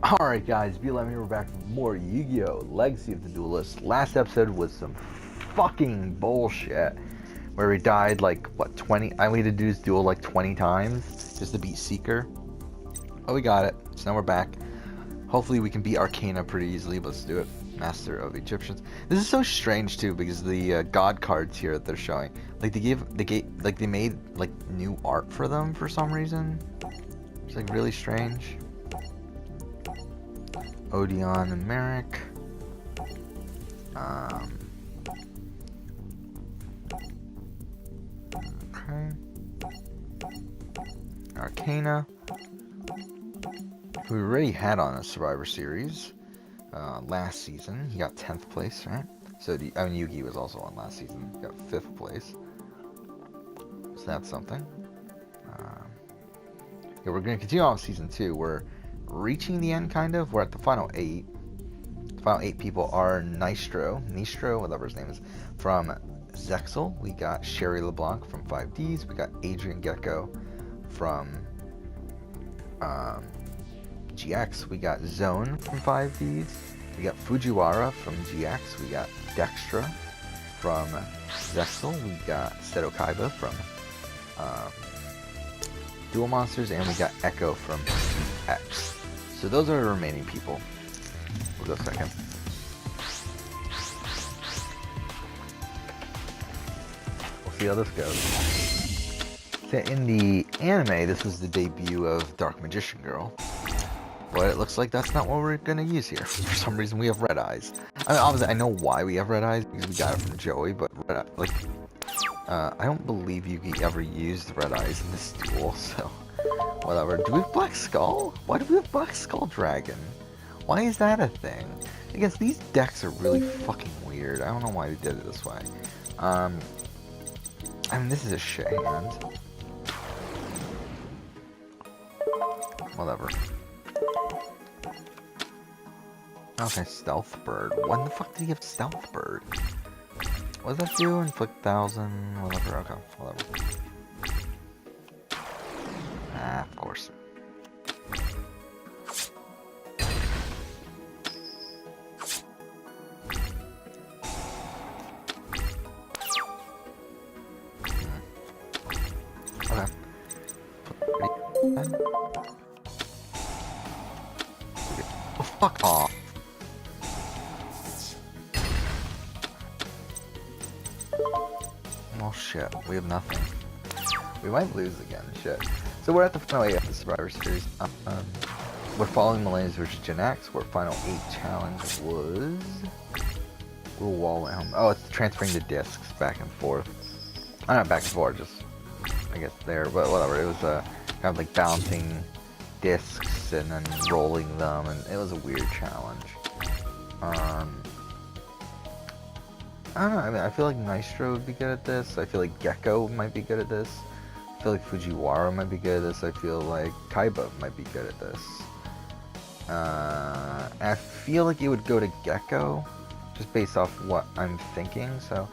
Alright guys, B11 here, we're back with more Yu-Gi-Oh! Legacy of the Duelist. Last episode was some fucking bullshit. Where we died like, what, 20? I had to do this duel like 20 times just to beat Seeker. Oh, we got it. So now we're back. Hopefully we can beat Arcana pretty easily, but let's do it. Master of Egyptians. This is so strange too, because the god cards here that they're showing, like they made like new art for them for some reason. It's like really strange. Odeon and Merrick. Okay. Arcana, who we already had on a Survivor Series last season. He got 10th place, right? So, Yugi was also on last season. He got 5th place. So that's something. Yeah, we're going to continue on with Season 2. We're reaching the end, kind of. We're at the final 8. The final 8 people are Nistro, whatever his name is, from Zexel. We got Sherry LeBlanc from 5Ds. We got Adrian Gecko from GX. We got Zone from 5Ds. We got Fujiwara from GX. We got Dextra from Zexel. We got Seto Kaiba from Duel Monsters, and we got Echo from X. So those are the remaining people. We'll go second. We'll see how this goes. So in the anime, this was the debut of Dark Magician Girl. But it looks like that's not what we're gonna use here. For some reason, we have red eyes. I mean, obviously, I know why we have red eyes, because we got it from Joey, but I don't believe Yugi ever used red eyes in this duel, so whatever. Do we have Black Skull? Why do we have Black Skull Dragon? Why is that a thing? I guess these decks are really fucking weird. I don't know why they did it this way. I mean, this is a shit hand. Whatever. Okay, Stealth Bird. When the fuck did he have Stealth Bird? What does that do? Inflict 1,000, whatever. Okay, whatever. Ah, of course. Okay. Oh, fuck off. Oh shit, we have nothing. We might lose again, shit. So we're at the final 8 of the Survivor Series. We're following Millennials vs. Gen X, where final 8 challenge was... Little wall at home. Oh, it's transferring the discs back and forth. Not back and forth, just, I guess there, but whatever. It was kind of like balancing discs and then rolling them, and it was a weird challenge. I don't know, I mean, I feel like Nistro would be good at this. I feel like Gecko might be good at this. I feel like Fujiwara might be good at this. I feel like Kaiba might be good at this. I feel like it would go to Gecko, just based off what I'm thinking, so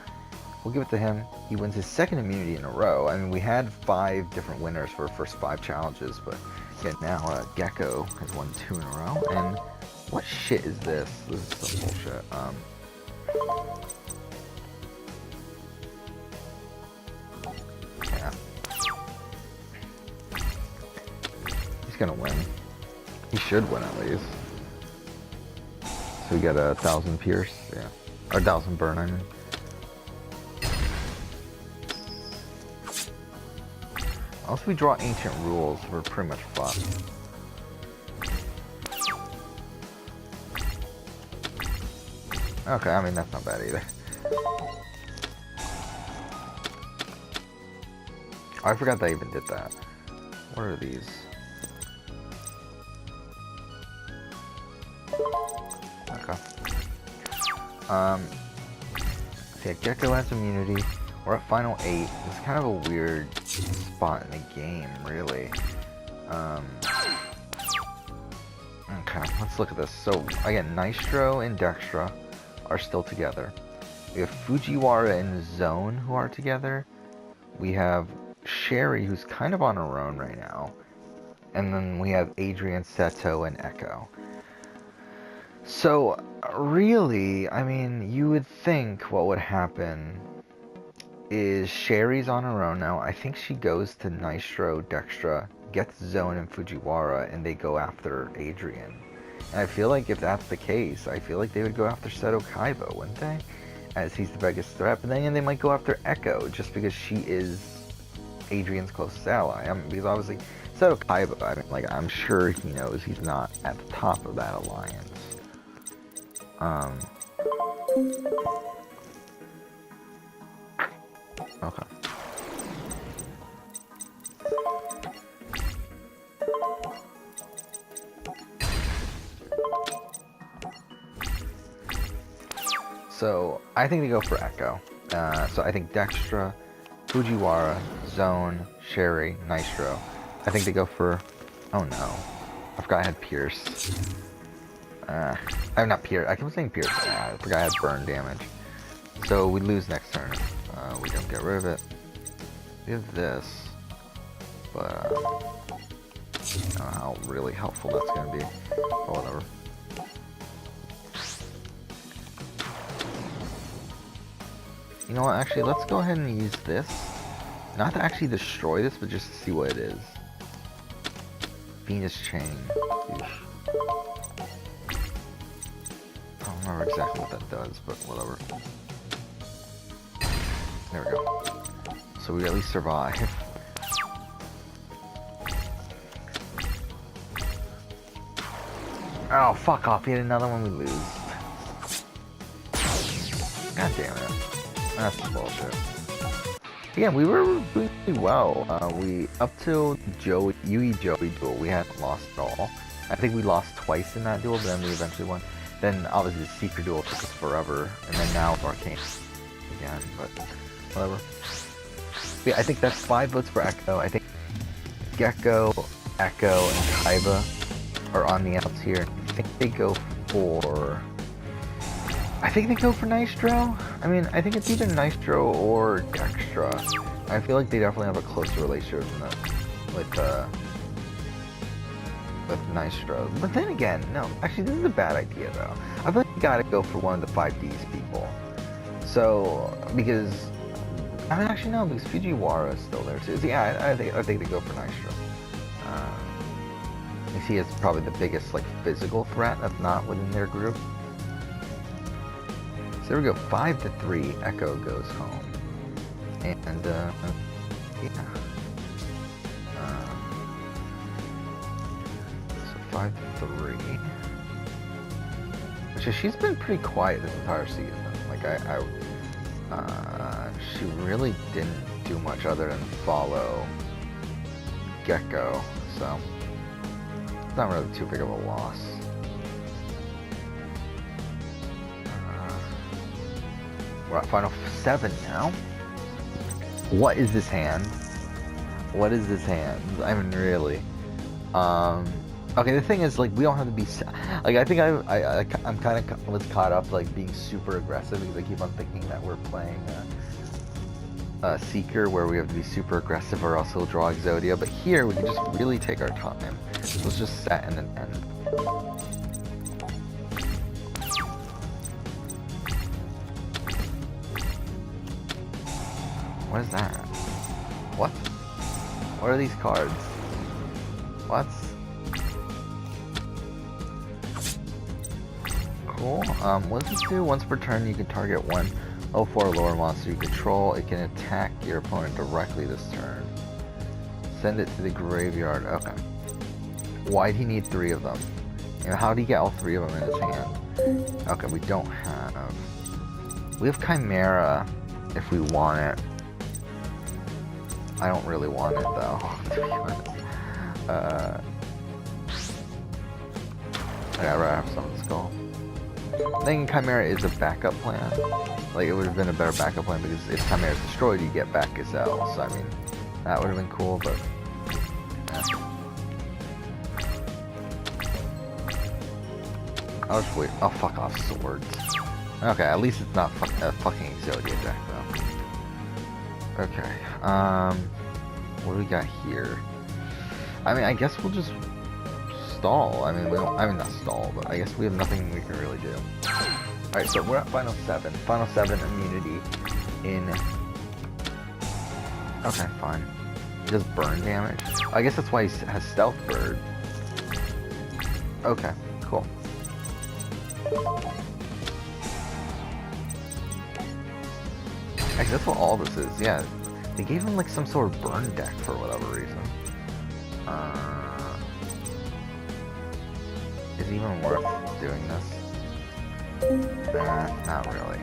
we'll give it to him. He wins his 2nd immunity in a row. I mean, we had 5 different winners for the first 5 challenges, but yeah, now Gecko has won 2 in a row. And what shit is this? This is some bullshit. Yeah. He's gonna win. He should win at least. So we got 1,000 Pierce, yeah. Or 1,000 Burn, I mean. Unless we draw Ancient Rules, we're pretty much fucked. Okay, I mean, that's not bad either. Oh, I forgot they even did that. What are these? Okay. So yeah, Gecko has immunity. We're at final 8. It's kind of a weird spot in the game, really. Okay, let's look at this. So, again, Nistro and Dextra are still together. We have Fujiwara and Zone who are together. We have Sherry, who's kind of on her own right now. And then we have Adrian, Seto, and Echo. So, really, I mean, you would think what would happen is Sherry's on her own now. I think she goes to Nitro, Dextra, gets Zone and Fujiwara, and they go after Adrian. And I feel like if that's the case, I feel like they would go after Seto Kaiba, wouldn't they? As he's the biggest threat. But then they might go after Echo, just because she is Adrian's closest ally. I mean, because obviously, Seto Kaiba, I mean, like, I'm sure he knows he's not at the top of that alliance. Okay. So, I think they go for Echo. So I think Dextra, Fujiwara, Zone, Sherry, Nitro. I think they go for... Oh no. I forgot I had Pierce. I'm not Pierce. I keep saying Pierce. I forgot I had burn damage. So we lose next turn. We don't get rid of it. We have this. But I don't know how really helpful that's going to be. Or whatever. You know what, actually, let's go ahead and use this. Not to actually destroy this, but just to see what it is. Venus Chain. Eesh. I don't remember exactly what that does, but whatever. There we go. So we at least survive. Oh, fuck off. Yet another one we lose. God damn it. That's bullshit. Again, we were doing pretty well. We, up till Yui Joey duel, we hadn't lost at all. I think we lost twice in that duel, but then we eventually won. Then, obviously, the Secret duel took us forever. And then now it's Arcane again, but whatever. But yeah, I think that's 5 votes for Echo. I think Gecko, Echo, and Kaiba are on the outs here. I think they go for... I think they go for Nitro. I mean, I think it's either Nitro or Dextra. I feel like they definitely have a closer relationship with Nitro. But then again, no. Actually, this is a bad idea, though. I feel like you gotta go for one of the 5Ds people. So, because... I mean, actually, no, because Fujiwara is still there, too. So, yeah, I think they go for Nitro. You see, it's probably the biggest, like, physical threat that's not within their group. So there we go, 5-3, Echo goes home. And, yeah. So 5-3. Which is, she's been pretty quiet this entire season. Like, she really didn't do much other than follow Gecko, so it's not really too big of a loss. We're at Final 7 now. What is this hand? What is this hand? I mean, really. Okay, the thing is, like, we don't have to be... Like, I think I'm kind of was caught up, like, being super aggressive because I keep on thinking that we're playing Seeker where we have to be super aggressive or else he'll draw Exodia. But here, we can just really take our time. So let's just set and then end. What is that? What? What are these cards? What? Cool. What does this do? Once per turn, you can target one 04 lower monster you control. It can attack your opponent directly this turn. Send it to the graveyard. Okay. Why'd he need 3 of them? And how did he get all 3 of them in his hand? Okay, we don't have... We have Chimera if we want it. I don't really want it though, to be honest. I'd rather have Summon Skull. I think Chimera is a backup plan. Like, it would have been a better backup plan because if Chimera is destroyed, you get back Gazelle. So, I mean, that would have been cool, but... I'll just wait. Oh, fuck off, swords. Okay, at least it's not a fucking Exodia deck, though. Okay, what do we got here? I mean, I guess we'll just stall. I mean, we don't. I mean, not stall, but I guess we have nothing we can really do. All right, so we're at final 7. Final 7 immunity in. Okay, fine. He does burn damage. I guess that's why he has stealth bird. Okay, cool. Actually, that's what all this is. Yeah, they gave him like some sort of burn deck for whatever reason. Is it even worth doing this? Nah, not really.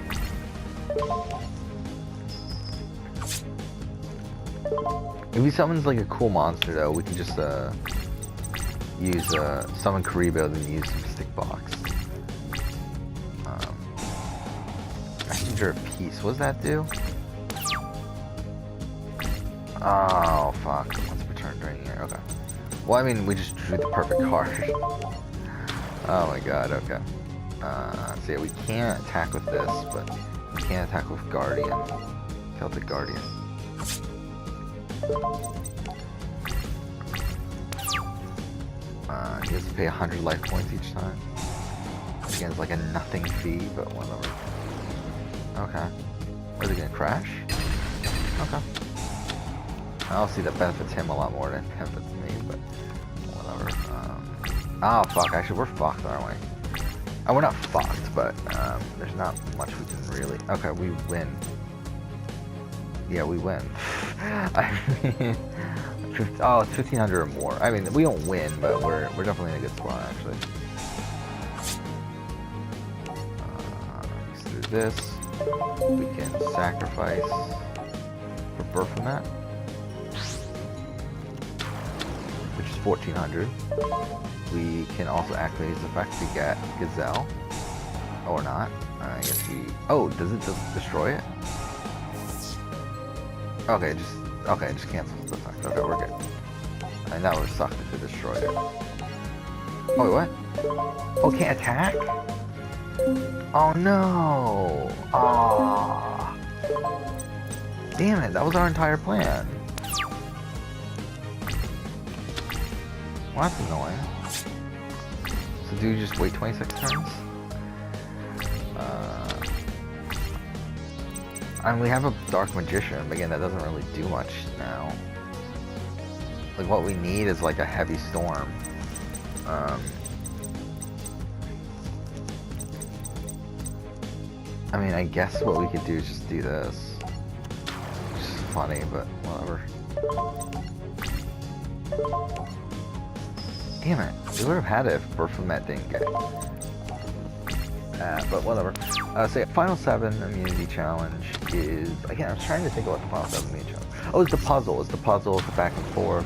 If he summons like a cool monster though, we can just use summon Karibo, then use some stick box. Messenger of Peace, what does that do? Oh fuck, once per turn during the year, okay. Well, I mean, we just drew the perfect card. Oh my god, okay. So yeah, we can't attack with this, but we can attack with Guardian. Celtic Guardian. He has to pay 100 life points each time. Again, it's like a nothing fee, but whatever. Okay. Are they gonna crash? Okay. I'll see that benefits him a lot more than it benefits me, but whatever. Oh fuck, actually we're fucked, aren't we? Oh, we're not fucked, but there's not much we can really... Okay, we win. Yeah, we win. I mean... Oh, it's 1,500 or more. I mean, we don't win, but we're definitely in a good spot, actually. Let's do this. We can sacrifice for Baphomet, which is 1,400. We can also activate his effect to get Gazelle. Or not. I guess we... Oh, does it just destroy it? Okay, just cancel the effect. Okay, we're good. And that would suck if it destroyed it. Oh, wait, what? Oh, can't attack? Oh, no! Ah! Damn it, that was our entire plan. Well, that's annoying. So do you just wait 26 turns? And we have a Dark Magician, but again, that doesn't really do much now. Like, what we need is like a heavy storm. I mean, I guess what we could do is just do this. Which is funny, but whatever. Damn it. We would have had it if Baphomet didn't get it. But whatever. So yeah, Final 7 Immunity Challenge is... Again, I was trying to think of what the Final 7 Immunity Challenge... Oh, it's the puzzle. It's the puzzle. It's the back and forth.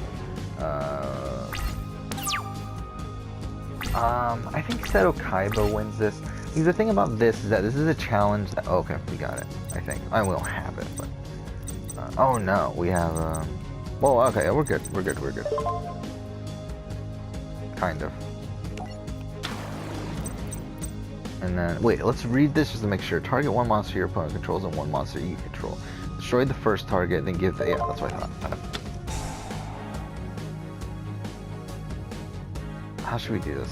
I think Seto Kaiba wins this. Because the thing about this is that this is a challenge that... Oh, okay, we got it. I think. I will have it, but... oh no, we have... Well, okay, we're good. We're good. We're good. Kind of. And then, wait, let's read this just to make sure. Target one monster your opponent controls and one monster you control. Destroy the first target, then give the... Yeah, that's what I thought. How should we do this?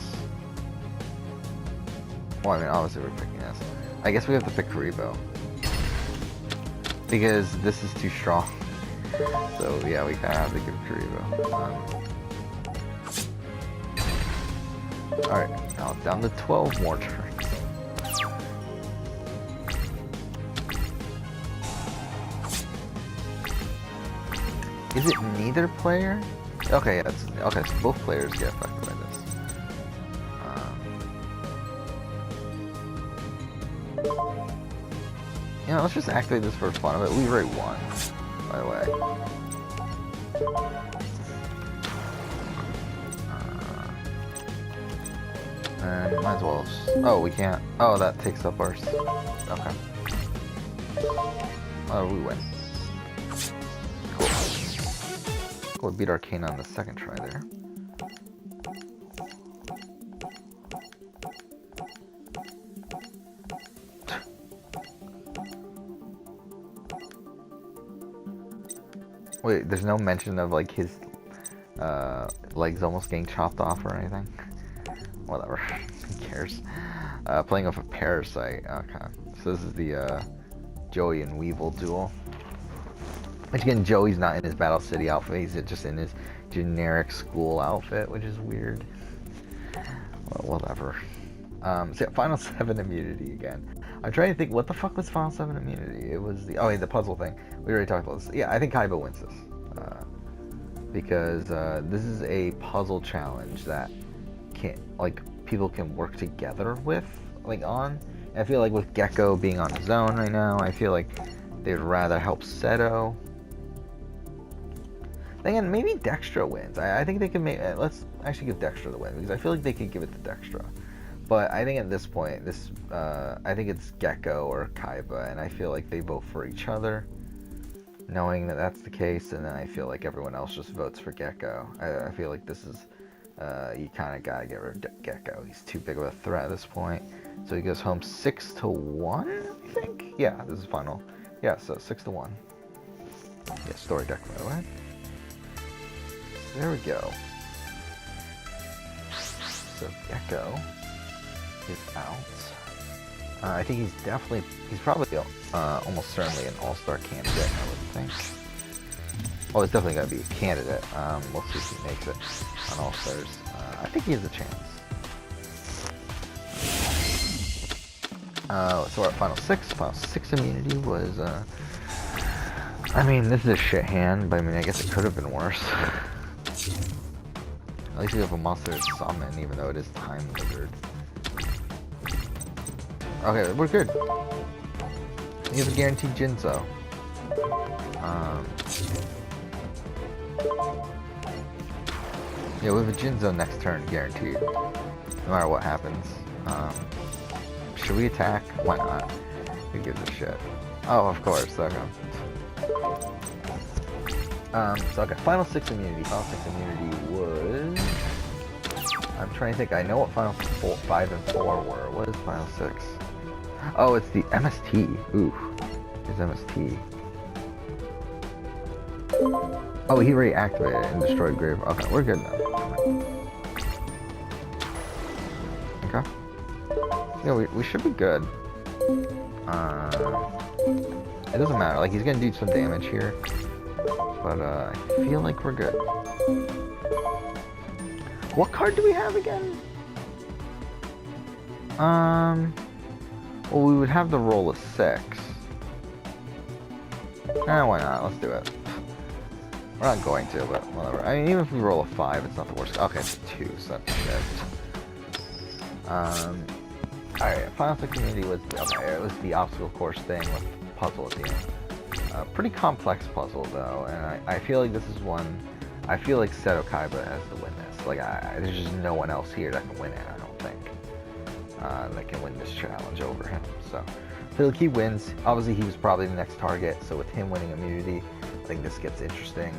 Well, I mean, obviously we're picking this. I guess we have to pick Karibo. Because this is too strong. So, yeah, we kind of have to give Karibo. Alright, now down to 12 more turns. Is it neither player? Okay, yeah, okay, so both players get affected by this. You know, let's just activate this for fun of it. We already won, by the way. And might as well... Oh, we can't. Oh, that takes up ours. Okay. Oh, we win. Cool. We beat Arcana on the second try there. Wait, there's no mention of like his legs almost getting chopped off or anything? whatever. Who cares? Playing off a Parasite. Okay. So this is the Joey and Weevil duel. Which again, Joey's not in his Battle City outfit. He's just in his generic school outfit, which is weird. Well, whatever. So yeah, Final 7 immunity again. I'm trying to think, what the fuck was Final 7 immunity? It was the, oh yeah, the puzzle thing. We already talked about this. Yeah, I think Kaiba wins this. Because this is a puzzle challenge that people can work together with, on. And I feel like with Gecko being on his own right now, I feel like they'd rather help Seto. Again, maybe Dextra wins. I think they can make. Let's actually give Dextra the win because I feel like they could give it to Dextra. But I think at this point, I think it's Gecko or Kaiba, and I feel like they vote for each other, knowing that that's the case. And then I feel like everyone else just votes for Gecko. I feel like this is you kind of gotta get rid of Gecko. He's too big of a threat at this point. So he goes home 6-1, I think. Yeah, this is final. Yeah, so 6-1. Yeah, story deck by the way. There we go. So Gecko is out. I think he's probably almost certainly an all-star candidate, I would think. Oh, it's definitely going to be a candidate. We'll see if he makes it on all-stars. I think he has a chance. So our final six immunity was, I mean, this is a shit hand, but I mean, I guess it could have been worse. At least we have a monster to summon, even though it is time limited. Okay, we're good. We have a guaranteed Jinzo. Yeah, we have a Jinzo next turn, guaranteed. No matter what happens. Should we attack? Why not? Who gives a shit? Oh, of course, okay. So okay, Final 6 immunity. Final 6 immunity was... I'm trying to think, I know what Final 5 and 4 were. What is Final 6? Oh, it's the MST. Ooh. It's MST. Oh, he already activated it and destroyed Grave. Okay, we're good now. Okay. Yeah, we should be good. It doesn't matter, like he's gonna do some damage here. But I feel like we're good. What card do we have again? Well, we would have to roll a 6. Why not? Let's do it. We're not going to, but whatever. I mean, even if we roll a 5, it's not the worst. Okay, it's a 2, so that's shit. Alright, Final 6 immunity was, okay, it was the obstacle course thing with puzzle at the end. Pretty complex puzzle though, and I feel like this is one. I feel like Seto Kaiba has to win this. Like there's just no one else here that can win it. I don't think that can win this challenge over him. So I feel like he wins. Obviously, he was probably the next target. So with him winning immunity, I think this gets interesting.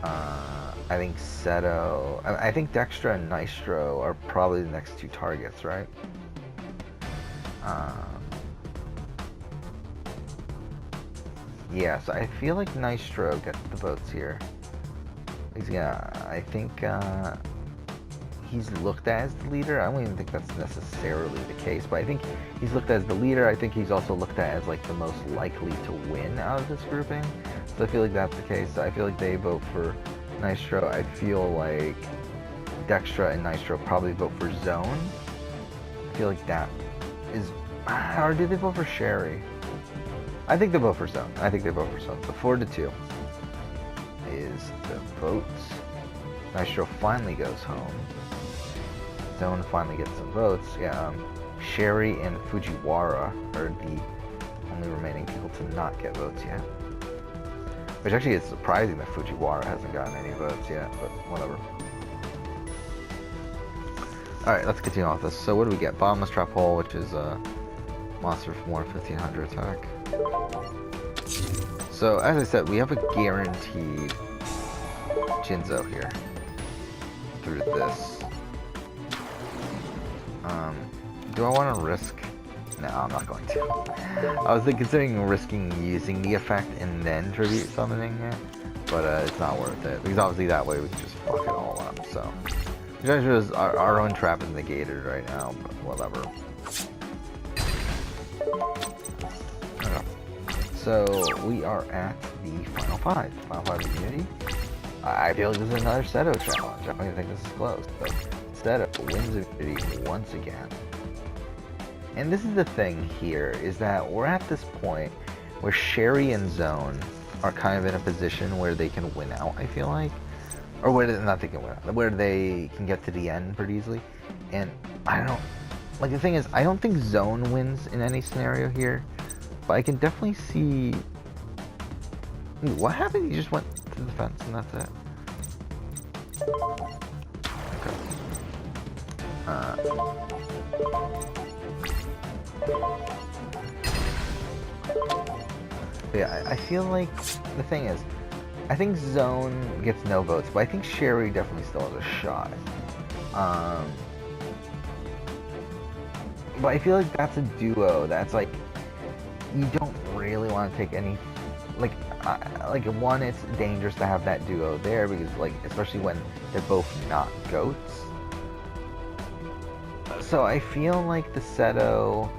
I think Seto. I think Dextra and Nystro are probably the next 2 targets, right? Yeah, so I feel like Nystro gets the votes here. I think he's looked at as the leader. I don't even think that's necessarily the case, but I think he's looked at as the leader. I think he's also looked at as like the most likely to win out of this grouping. So I feel like that's the case. So I feel like they vote for Nystro. I feel like Dextra and Nystro probably vote for Zone. I feel like that is... Or did they vote for Sherry? I think they vote for Zone. So 4-2 is the votes. Nystro finally goes home. Zone finally gets some votes. Yeah, Sherry and Fujiwara are the only remaining people to not get votes yet. Which actually is surprising that Fujiwara hasn't gotten any votes yet, but whatever. Alright, let's continue on with this. So what do we get? Bottomless Trap Hole, which is a monster for more 1500 attack. So as I said, we have a guaranteed Jinzo here through this. Do I want to risk? No, I'm not going to. I was considering risking using the effect and then tribute summoning it, but it's not worth it because obviously that way we can just fuck it all up. So Judges, our own trap is negated right now, but whatever. So we are at the final five. Final five immunity. I feel like this is another Seto challenge. I don't even think this is close, but Seto wins immunity once again. And this is the thing here, is that we're at this point where Sherry and Zone are kind of in a position where they can win out, I feel like. Or where not they can win out, where they can get to the end pretty easily. And I don't, like the thing is, I don't think Zone wins in any scenario here, but I can definitely see, ooh, what happened? He just went to the fence and that's it. Okay. Yeah, I feel like the thing is, I think Zone gets no votes, but I think Sherry definitely still has a shot. But I feel like that's a duo that's like, you don't really want to take any, like one, it's dangerous to have that duo there because like, especially when they're both not goats. So I feel like the Seto,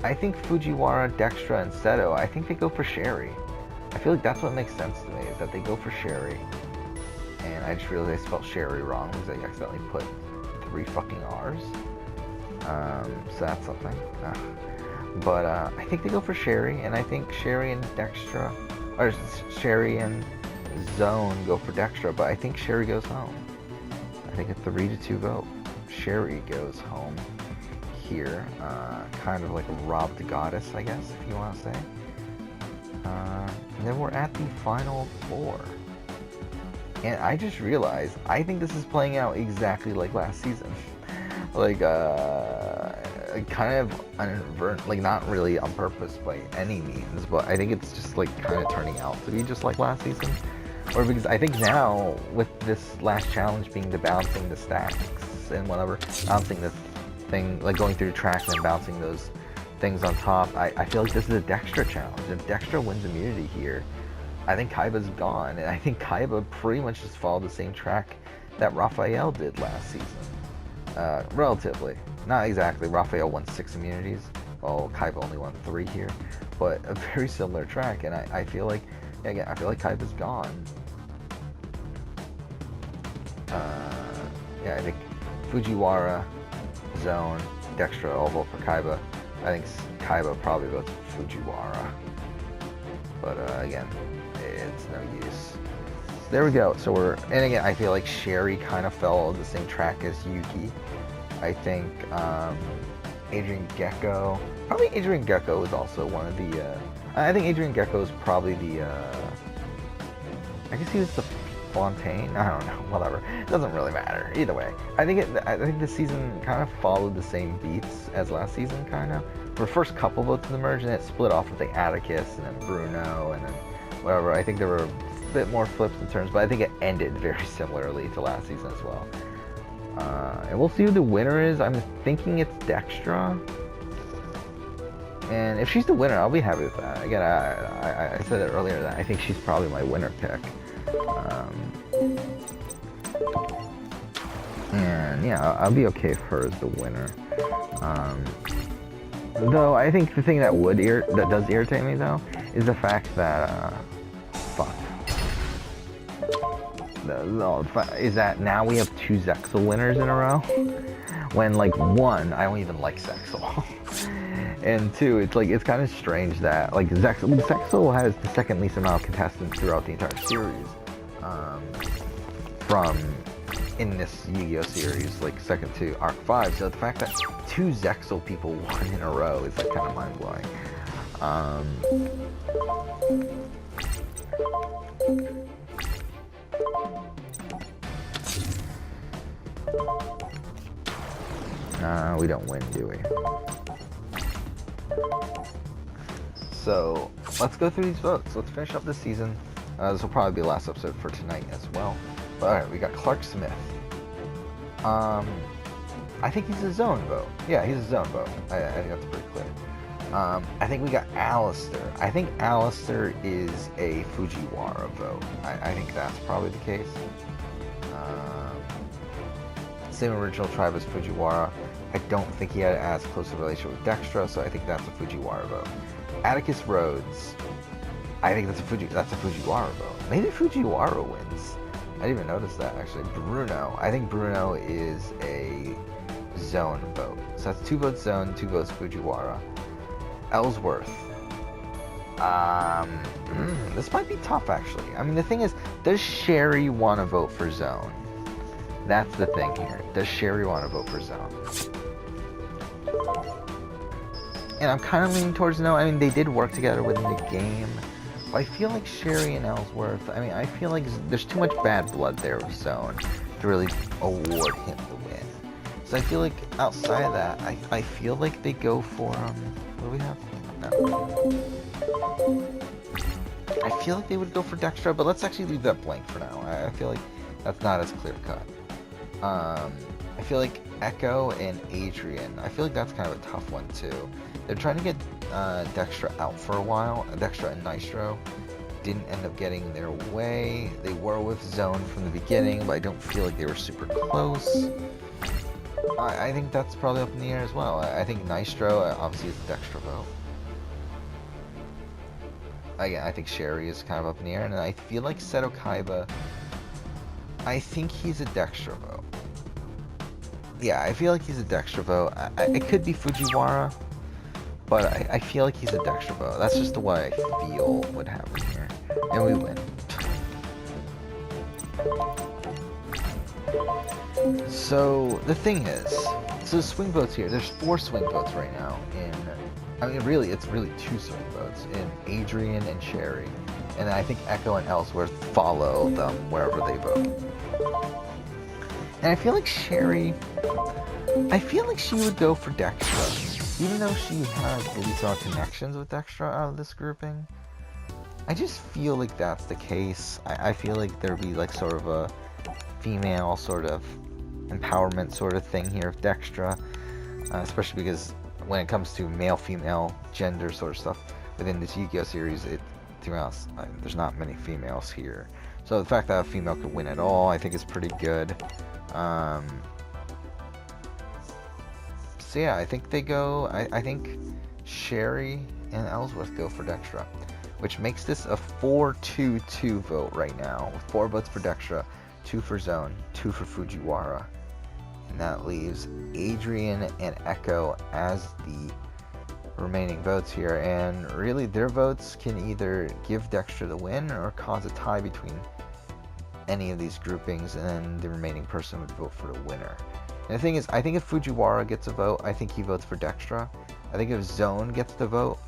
I think Fujiwara, Dextra, and Seto, I think they go for Sherry. I feel like that's what makes sense to me, is that they go for Sherry. And I just realized I spelled Sherry wrong because I accidentally put 3 fucking R's. So that's something. But I think they go for Sherry, and I think Sherry and Dextra, or Sherry and Zone go for Dextra, but I think Sherry goes home. I think a 3-2 vote. Sherry goes home here, kind of like a robbed goddess, I guess, if you want to say. And then we're at the final 4. And I just realized, I think this is playing out exactly like last season. Like, kind of inadvertent, like not really on purpose by any means, but I think it's just like kind of turning out to be just like last season. Or because I think now, with this last challenge being the balancing the stacks and whatever, balancing the thing, like going through the tracks and bouncing those things on top, I feel like this is a Dextra challenge. If Dextra wins immunity here, I think Kaiba's gone, and I think Kaiba pretty much just followed the same track that Raphael did last season. Relatively. Not exactly. Raphael won 6 immunities, while Kaiba only won 3 here, but a very similar track, and I feel like, again, I feel like Kaiba's gone. Yeah, I think Fujiwara, Zone, Dextra all vote for Kaiba. I think Kaiba probably votes for Fujiwara. But again, it's no use. There we go. So we're, and again, I feel like Sherry kind of followed the same track as Yuki. I think Adrian Gecko, probably Adrian Gecko is also one of the, I think Adrian Gecko is probably the, I guess he was the Fontaine, I don't know, whatever. It doesn't really matter. Either way, I think the season kind of followed the same beats as last season, kind of. For the first couple votes in the merge, and it split off with like Atticus and then Bruno and then whatever. I think there were a bit more flips and turns, but I think it ended very similarly to last season as well. And we'll see who the winner is. I'm thinking it's Dextra. And if she's the winner, I'll be happy with that. Again, I said it earlier that I think she's probably my winner pick. And yeah, I'll be okay if her is the winner. Though I think the thing that does irritate me though is the fact that is that now we have 2 Zexal winners in a row. When like 1, I don't even like Zexal. And 2, it's like, it's kind of strange that like Zexal has the second least amount of contestants throughout the entire series. From in this Yu-Gi-Oh series, like second to Arc 5. So the fact that 2 Zexal people won in a row is like kind of mind-blowing. We don't win, do we? So let's go through these votes. Let's finish up this season. This will probably be the last episode for tonight as well. But alright, we got Clark Smith. I think he's a Zone vote. Yeah, he's a Zone vote. I think that's pretty clear. I think we got Alistair. I think Alistair is a Fujiwara vote. I think that's probably the case. Same original tribe as Fujiwara. I don't think he had as close a relationship with Dextra, so I think that's a Fujiwara vote. Atticus Rhodes. I think that's a Fujiwara vote. Maybe Fujiwara wins. I didn't even notice that, actually. Bruno. I think Bruno is a Zone vote. So that's 2 votes Zone, 2 votes Fujiwara. Ellsworth. This might be tough, actually. I mean, the thing is, does Sherry want to vote for Zone? That's the thing here. Does Sherry want to vote for Zone? And I'm kind of leaning towards no. I mean, they did work together within the game. But I feel like Sherry and Ellsworth, I mean, I feel like there's too much bad blood there with Zone to really award him the win. So I feel like outside of that, I feel like they go for, what do we have? No. I feel like they would go for Dextra, but let's actually leave that blank for now. I feel like that's not as clear cut. I feel like Echo and Adrian, I feel like that's kind of a tough one too. They're trying to get Dextra out for a while. Dextra and Nitro didn't end up getting their way. They were with Zone from the beginning, but I don't feel like they were super close. I think that's probably up in the air as well. I think Nitro obviously is the Dextra vote. Again, I think Sherry is kind of up in the air, and I feel like Seto Kaiba, I think he's a Dextra vote. Yeah, I feel like he's a Dextra vote. It could be Fujiwara, but I feel like he's a Dextra vote. That's just the way I feel would happen here. And we win. So, the thing is, so swing votes here, there's 4 swing votes right now I mean, really, it's really 2 swing votes in Adrian and Sherry. And I think Echo and Ellsworth follow them wherever they vote. And I feel like Sherry, I feel like she would go for Dextra. Even though she has at least our connections with Dextra out of this grouping. I just feel like that's the case. I feel like there'd be like sort of a female sort of empowerment sort of thing here with Dextra. Especially because when it comes to male-female gender sort of stuff within this Yu-Gi-Oh series, to be honest, there's not many females here. So the fact that a female could win at all, I think is pretty good. So yeah, I think they go, I think Sherry and Ellsworth go for Dextra, which makes this a 4-2-2 vote right now, with 4 votes for Dextra, 2 for Zone, 2 for Fujiwara. And that leaves Adrian and Echo as the remaining votes here, and really their votes can either give Dextra the win or cause a tie between any of these groupings, and then the remaining person would vote for the winner. And the thing is, I think if Fujiwara gets a vote, I think he votes for Dextra. I think if Zone gets the vote,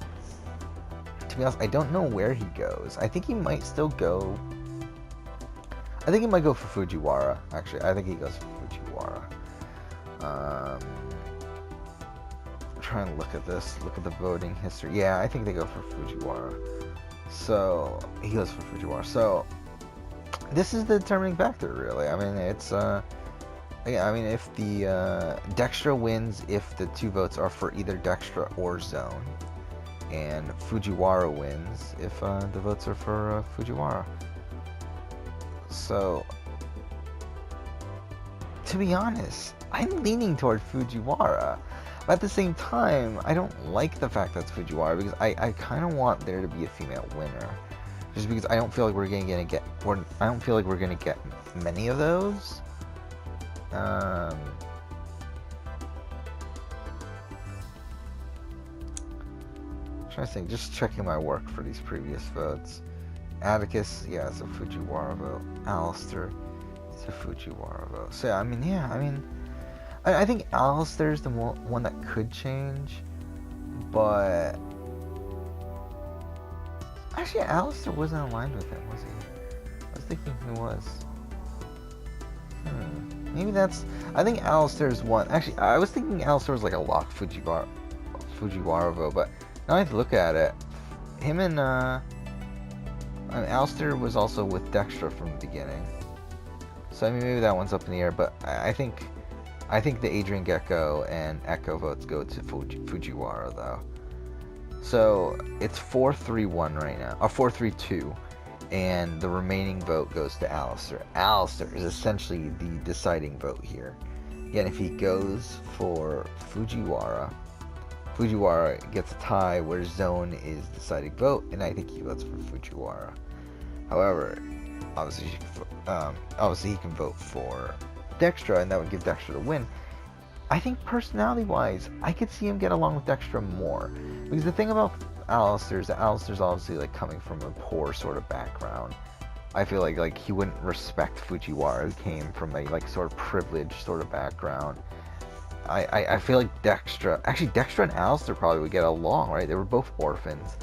to be honest, I don't know where he goes. I think he might still go, I think he might go for Fujiwara, actually. I think he goes for Fujiwara. I'm trying to look at this, look at the voting history. Yeah, I think they go for Fujiwara. So, he goes for Fujiwara. So, this is the determining factor, really. I mean, it's, yeah, I mean, if the, Dextra wins if the 2 votes are for either Dextra or Zone. And Fujiwara wins if, the votes are for, Fujiwara. So, to be honest, I'm leaning toward Fujiwara. But at the same time, I don't like the fact that's Fujiwara, because I kind of want there to be a female winner. Just because I don't feel like we're gonna get I don't feel like we're gonna get many of those. Trying to think, just checking my work for these previous votes. Atticus, yeah, it's a Fujiwara vote. Alistair, it's a Fujiwara vote. So yeah, I think Alistair's the one that could change, but actually Alistair wasn't aligned with him, was he? I was thinking he was. Maybe that's, I think Alistair's one. Actually, I was thinking Alistair was like a lock Fujiwara vote, but now I have to look at it. Him and Alistair was also with Dextra from the beginning. So I mean, maybe that one's up in the air, but I think the Adrian Gecko and Echo votes go to Fujiwara though. So it's 4-3-1 right now, or 4-3-2, and the remaining vote goes to Alistair. Alistair is essentially the deciding vote here. Yeah, and if he goes for Fujiwara, Fujiwara gets a tie where Zone is deciding vote, and I think he votes for Fujiwara. However, obviously he can vote for Dextra, and that would give Dextra the win. I think personality-wise, I could see him get along with Dextra more. Because the thing about Alistair is that Alistair's obviously like coming from a poor sort of background. I feel like he wouldn't respect Fujiwara, who came from a like sort of privileged sort of background. I feel like Dextra and Alistair probably would get along, right? They were both orphans.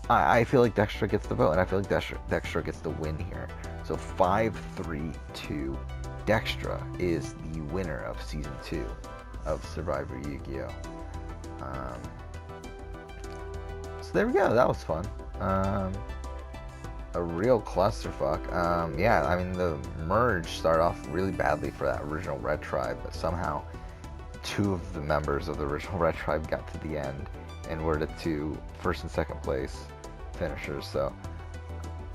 I feel like Dextra gets the vote, and I feel like Dextra gets the win here. So 5-3-2. Dextra is the winner of Season 2 of Survivor Yu-Gi-Oh! So there we go, that was fun. A real clusterfuck. Yeah, I mean, the merge started off really badly for that original Red Tribe, but somehow 2 of the members of the original Red Tribe got to the end and were the 2 first and second place finishers, so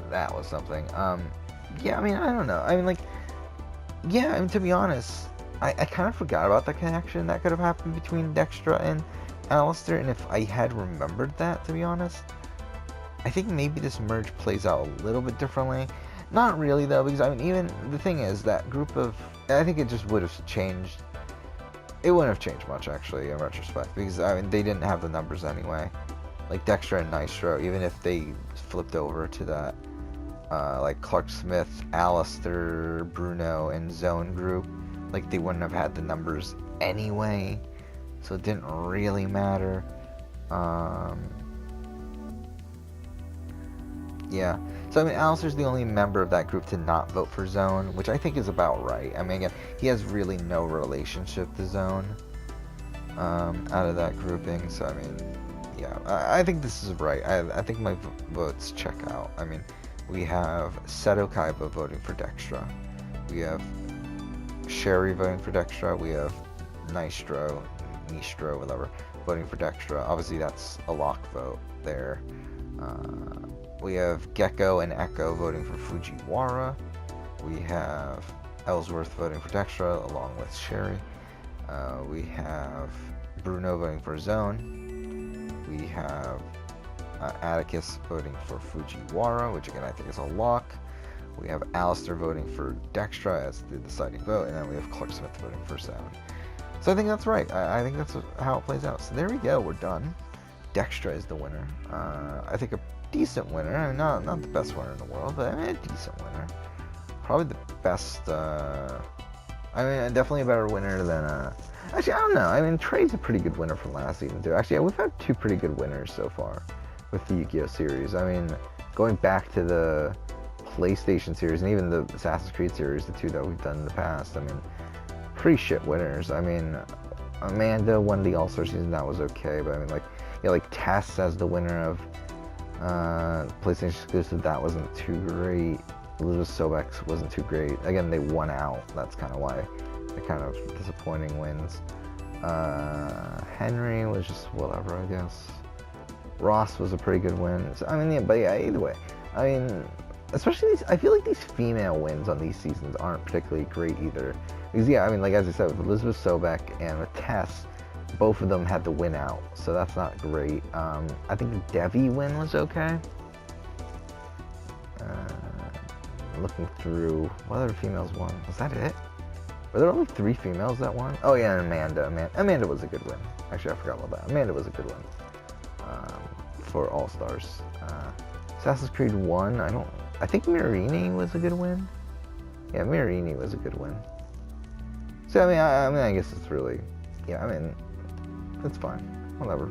that was something. Yeah, I mean, I don't know. I mean, like, yeah, I mean, to be honest, I kind of forgot about the connection that could have happened between Dextra and Alistair, and if I had remembered that, to be honest, I think maybe this merge plays out a little bit differently. Not really, though, because, I mean, even, the thing is, that group of, I think it just would have changed, it wouldn't have changed much, actually, in retrospect, because, I mean, they didn't have the numbers anyway. Like, Dextra and Nitro, even if they flipped over to that, like Clark Smith, Alistair, Bruno, and Zone group, like they wouldn't have had the numbers anyway, so it didn't really matter. Yeah, so I mean, Alistair's the only member of that group to not vote for Zone, which I think is about right. I mean, again, he has really no relationship to Zone out of that grouping, so I mean, yeah, I think this is right. I think my votes check out. I mean, we have Seto Kaiba voting for Dextra. We have Sherry voting for Dextra. We have Nistro, whatever, voting for Dextra. Obviously, that's a lock vote there. We have Gecko and Echo voting for Fujiwara. We have Ellsworth voting for Dextra along with Sherry. We have Bruno voting for Zone. We have Atticus voting for Fujiwara, which again I think is a lock. We have Alistair voting for Dextra as the deciding vote, and then we have Clark Smith voting for Zone. So I think that's right. I think that's how it plays out. So there we go, we're done. Dextra is the winner. I think a decent winner. I mean, not the best winner in the world, but I mean a decent winner. Probably the best. I mean, definitely a better winner than. Actually, I don't know. I mean, Trey's a pretty good winner from last season too. Actually, yeah, we've had 2 pretty good winners so far with the Yu-Gi-Oh series. I mean, going back to the PlayStation series and even the Assassin's Creed series, the 2 that we've done in the past, I mean, pretty shit winners. I mean, Amanda won the All-Star season, that was okay, but I mean, like, yeah, like Tess as the winner of PlayStation exclusive, that wasn't too great. Elizabeth Sobeck wasn't too great. Again, they won out. That's kind of why they're kind of disappointing wins. Henry was just whatever, I guess. Ross was a pretty good win. So, I mean, yeah, but yeah, either way. I mean, especially these, I feel like these female wins on these seasons aren't particularly great either. Because, yeah, I mean, like, as I said, with Elizabeth Sobeck and with Tess, both of them had to win out, so that's not great. I think the Devi win was okay. Looking through, what other females won? Was that it? Were there only 3 females that won? Oh yeah, and Amanda was a good win. Actually, I forgot about that. Amanda was a good win for All Stars. Assassin's Creed 1, I think Mirini was a good win. Yeah, Mirini was a good win. So I mean, I guess it's really, yeah, I mean, it's fine. Whatever.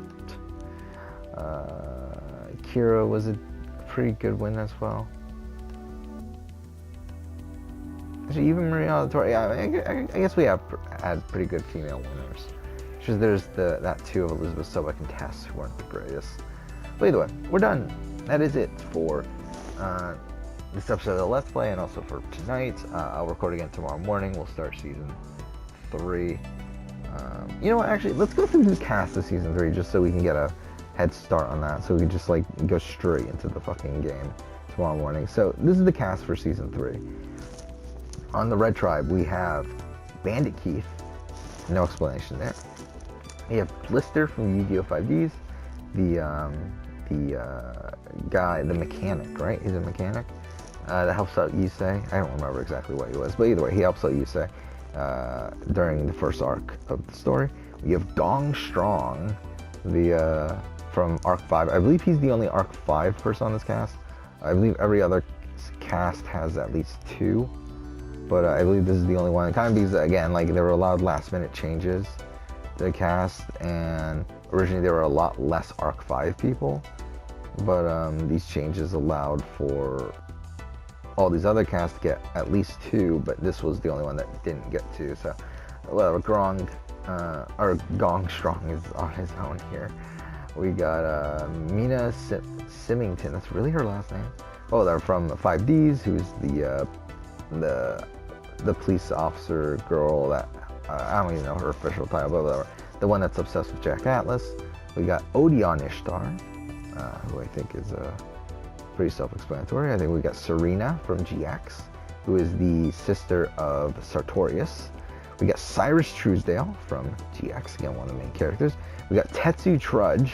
Kira was a pretty good win as well. Actually, even Maria Auditoria, yeah, I mean, I guess we have had pretty good female winners. Just there's that 2 of Elizabeth Sobeck and Tess who weren't the greatest. But either way, we're done. That is it for this episode of the Let's Play, and also for tonight. I'll record again tomorrow morning. We'll start Season 3. You know what, actually, let's go through the cast of Season 3 just so we can get a head start on that, so we can just, like, go straight into the fucking game tomorrow morning. So, this is the cast for Season 3. On the Red Tribe, we have Bandit Keith, No explanation there. We have Blister from Yu-Gi-Oh! 5Ds. The guy, the mechanic, right? He's a mechanic that helps out Yusei. I don't remember exactly what he was, but either way, he helps out Yusei during the first arc of the story. We have Dong Strong, from Arc 5. I believe he's the only Arc 5 person on this cast. I believe every other cast has at least 2, but I believe this is the only one. Kind of because, again, like, there were a lot of last-minute changes to the cast, and originally there were a lot less Arc 5 people, but these changes allowed for all these other casts to get at least 2, but this was the only one that didn't get 2, so whatever. Gong Strong is on his own here. We got Mina Symington. That's really her last name. Oh, they're from 5Ds, who's the police officer girl that I don't even know her official title, but whatever. The one that's obsessed with Jack Atlas. We got Odeon Ishtar, who I think is pretty self-explanatory. I think we got Serena from GX, who is the sister of Sartorius. We got Cyrus Truesdale from GX, again, one of the main characters. We got Tetsu Trudge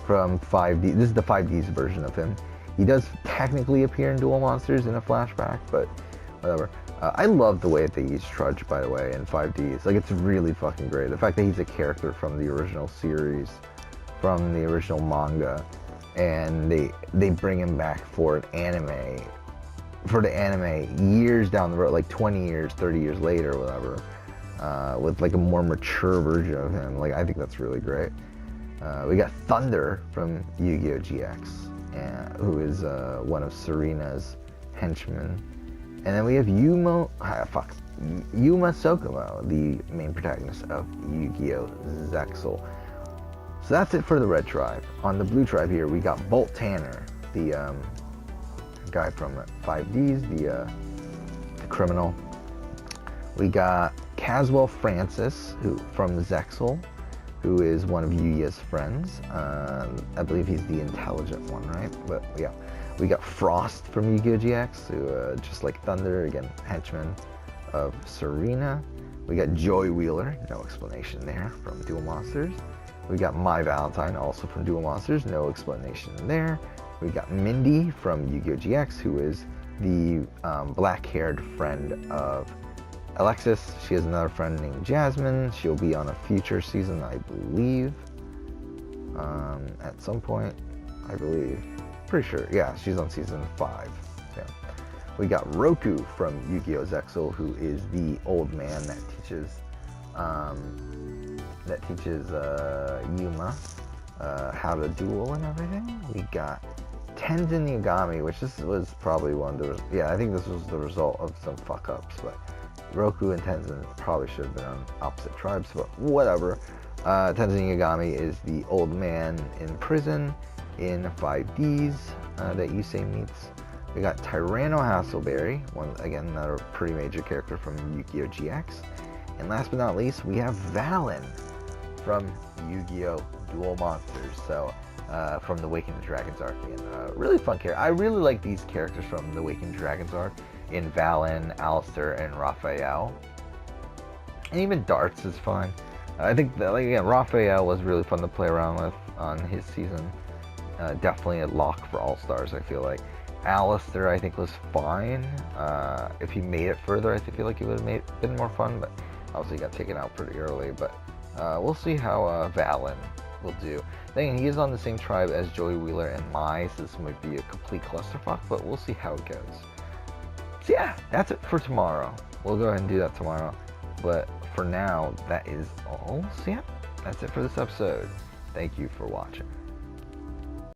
from 5D. This is the 5D's version of him. He does technically appear in Duel Monsters in a flashback, but whatever. I love the way that they use Trudge, by the way, in 5Ds. Like, it's really fucking great. The fact that he's a character from the original series, from the original manga, and they bring him back for an anime, for the anime years down the road, like 20 years, 30 years later, or whatever. With like a more mature version of him. Like, I think that's really great. We got Thunder from Yu-Gi-Oh! GX, who is one of Serena's henchmen. And then we have Yuma Sokomo, the main protagonist of Yu-Gi-Oh! Zexal. So that's it for the red tribe. On the blue tribe here, we got Bolt Tanner, the guy from 5Ds, the criminal. We got Caswell Francis, who from Zexal, who is one of Yuya's friends. I believe he's the intelligent one, right? But yeah, we got Frost from Yu-Gi-Oh! GX, who just like Thunder, again, henchman of Serena. We got Joy Wheeler, no explanation there, from Duel Monsters. We got My Valentine, also from Duel Monsters, no explanation there. We got Mindy from Yu-Gi-Oh! GX, who is the black-haired friend of Alexis. She has another friend named Jasmine. She'll be on a future season, I believe. At some point, I believe. Pretty sure. Yeah, she's on season 5. Yeah. We got Roku from Yu-Gi-Oh! Zexal, who is the old man that teaches Yuma how to duel and everything. We got Tenzin Yagami, which this was probably one of the... Yeah, I think this was the result of some fuck-ups, but Roku and Tenzin probably should have been on opposite tribes, but whatever. Tenzin Yagami is the old man in prison in 5Ds that Yusei meets. We got Tyranno Hasselberry, again, another pretty major character from Yu-Gi-Oh! GX. And last but not least, we have Valen from Yu-Gi-Oh! Duel Monsters. So, from the Waking the Dragons arc. And, really fun character. I really like these characters from the Waking the Dragons arc. In Valen, Alistair, and Raphael. And even Darts is fun. I think that, like, again, Raphael was really fun to play around with on his season. Definitely a lock for All-Stars, I feel like. Alistair, I think, was fine. If he made it further, I feel like he would have been more fun, but obviously he got taken out pretty early. But we'll see how Valen will do. Then he is on the same tribe as Joey Wheeler and Mai, so this might be a complete clusterfuck, but we'll see how it goes. So yeah, that's it for tomorrow. We'll go ahead and do that tomorrow. But for now, that is all. So yeah, that's it for this episode. Thank you for watching.